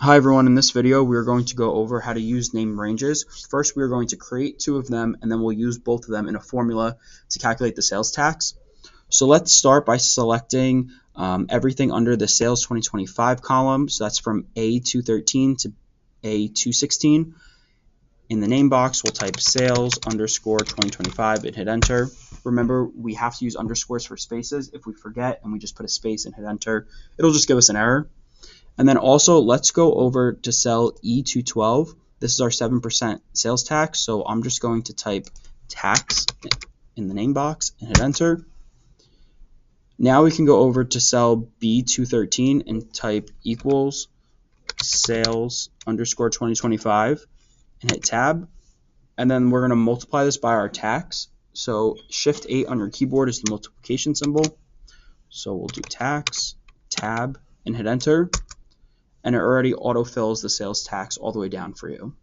Hi everyone, in this video we are going to go over how to use name ranges. First we are going to create two of them and then we'll use both of them in a formula to calculate the sales tax. So let's start by selecting everything under the sales 2025 column. So that's from A213 to A216. In the name box we'll type sales underscore 2025 and hit enter. Remember, we have to use underscores for spaces. If we forget and we just put a space and hit enter, it'll just give us an error. And then also let's go over to cell E212. This is our 7% sales tax. So I'm just going to type tax in the name box and hit enter. Now we can go over to cell B213 and type equals sales underscore 2025 and hit tab. And then we're going to multiply this by our tax. So Shift 8 on your keyboard is the multiplication symbol. So we'll do tax, tab, and hit enter. And it already autofills the sales tax all the way down for you.